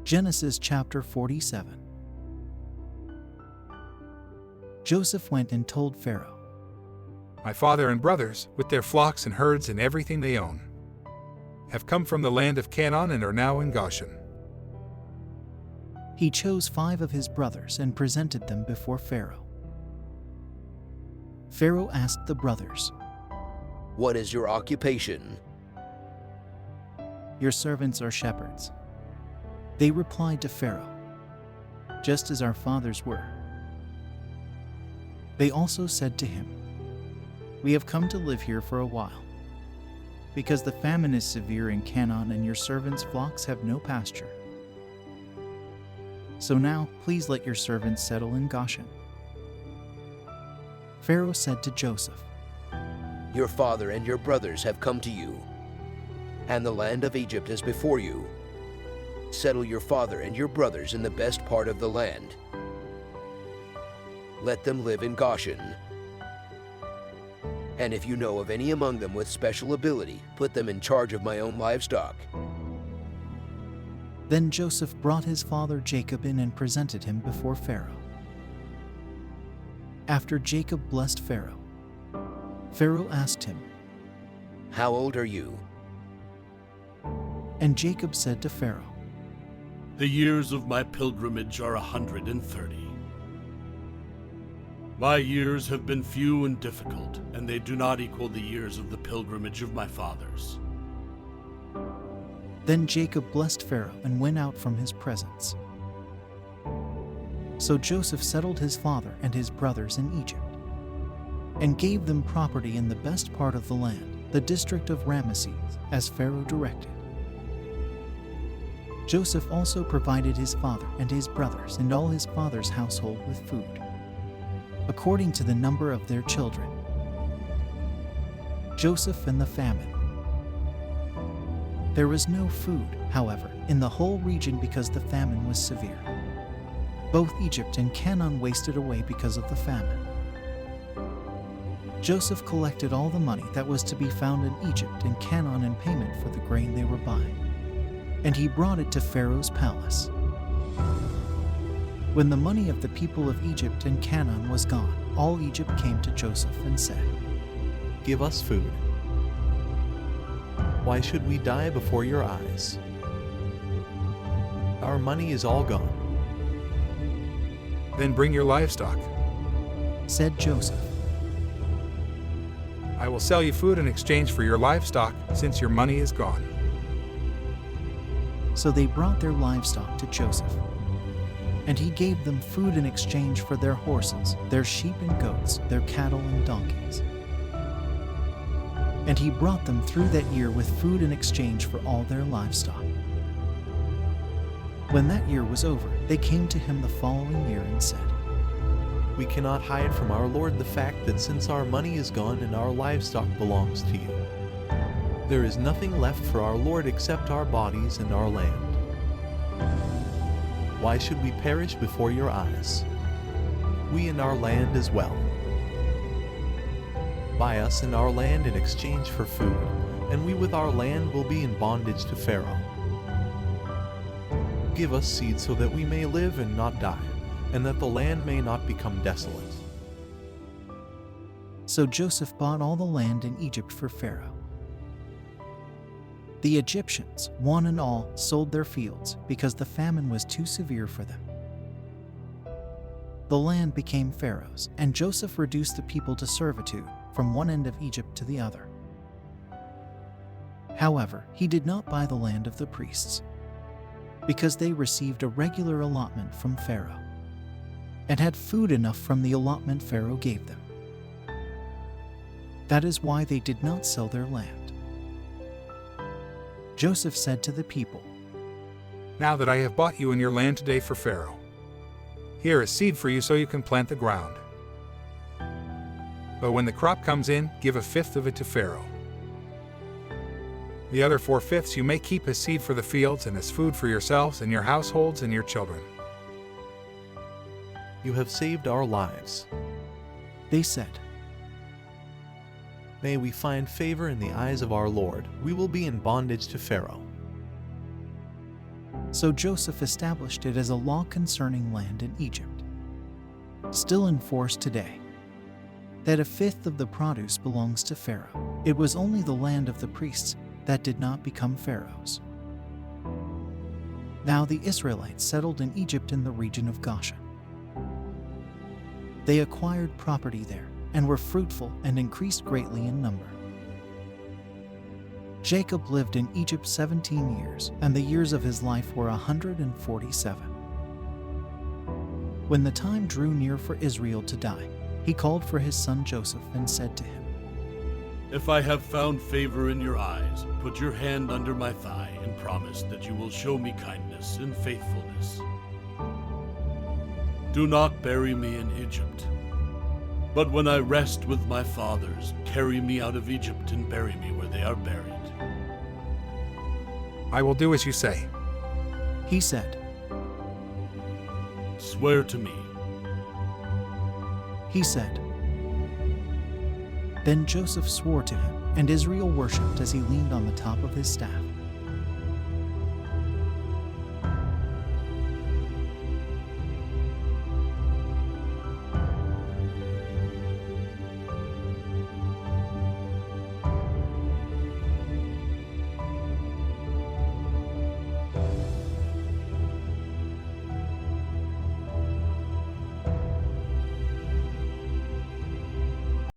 Genesis chapter 47. Joseph went and told Pharaoh, My father and brothers, with their flocks and herds and everything they own, have come from the land of Canaan and are now in Goshen. He chose 5 of his brothers and presented them before Pharaoh. Pharaoh asked the brothers, What is your occupation? Your servants are shepherds. They replied to Pharaoh, just as our fathers were. They also said to him, We have come to live here for a while, because the famine is severe in Canaan and your servants' flocks have no pasture. So now, please let your servants settle in Goshen. Pharaoh said to Joseph, Your father and your brothers have come to you, and the land of Egypt is before you. Settle your father and your brothers in the best part of the land. Let them live in Goshen. And if you know of any among them with special ability, put them in charge of my own livestock. Then Joseph brought his father Jacob in and presented him before Pharaoh. After Jacob blessed Pharaoh, Pharaoh asked him, How old are you? And Jacob said to Pharaoh, The years of my pilgrimage are 130. My years have been few and difficult, and they do not equal the years of the pilgrimage of my fathers. Then Jacob blessed Pharaoh and went out from his presence. So Joseph settled his father and his brothers in Egypt, and gave them property in the best part of the land, the district of Ramesses, as Pharaoh directed. Joseph also provided his father and his brothers and all his father's household with food, according to the number of their children. Joseph and the famine. There was no food, however, in the whole region because the famine was severe. Both Egypt and Canaan wasted away because of the famine. Joseph collected all the money that was to be found in Egypt and Canaan in payment for the grain they were buying, and he brought it to Pharaoh's palace. When the money of the people of Egypt and Canaan was gone, all Egypt came to Joseph and said, Give us food. Why should we die before your eyes? Our money is all gone. Then bring your livestock. Said Joseph. I will sell you food in exchange for your livestock, since your money is gone. So they brought their livestock to Joseph, and he gave them food in exchange for their horses, their sheep and goats, their cattle and donkeys. And he brought them through that year with food in exchange for all their livestock. When that year was over, they came to him the following year and said, We cannot hide from our Lord the fact that since our money is gone and our livestock belongs to you, there is nothing left for our Lord except our bodies and our land. Why should we perish before your eyes? We and our land as well. Buy us and our land in exchange for food, and we with our land will be in bondage to Pharaoh. Give us seed so that we may live and not die, and that the land may not become desolate. So Joseph bought all the land in Egypt for Pharaoh. The Egyptians, one and all, sold their fields because the famine was too severe for them. The land became Pharaoh's, and Joseph reduced the people to servitude from one end of Egypt to the other. However, he did not buy the land of the priests, because they received a regular allotment from Pharaoh, and had food enough from the allotment Pharaoh gave them. That is why they did not sell their land. Joseph said to the people, Now that I have bought you and your land today for Pharaoh, here is seed for you so you can plant the ground. But when the crop comes in, give 1/5 of it to Pharaoh. The other 4/5 you may keep as seed for the fields and as food for yourselves and your households and your children. You have saved our lives. They said, May we find favor in the eyes of our Lord. We will be in bondage to Pharaoh. So Joseph established it as a law concerning land in Egypt, still in force today, that a fifth of the produce belongs to Pharaoh. It was only the land of the priests that did not become Pharaoh's. Now the Israelites settled in Egypt in the region of Goshen. They acquired property there and were fruitful and increased greatly in number. Jacob lived in Egypt 17 years, and the years of his life were 147. When the time drew near for Israel to die, he called for his son Joseph and said to him, If I have found favor in your eyes, put your hand under my thigh and promise that you will show me kindness and faithfulness. Do not bury me in Egypt, but when I rest with my fathers, carry me out of Egypt and bury me where they are buried. I will do as you say. He said. Swear to me. He said. Then Joseph swore to him, and Israel worshipped as he leaned on the top of his staff.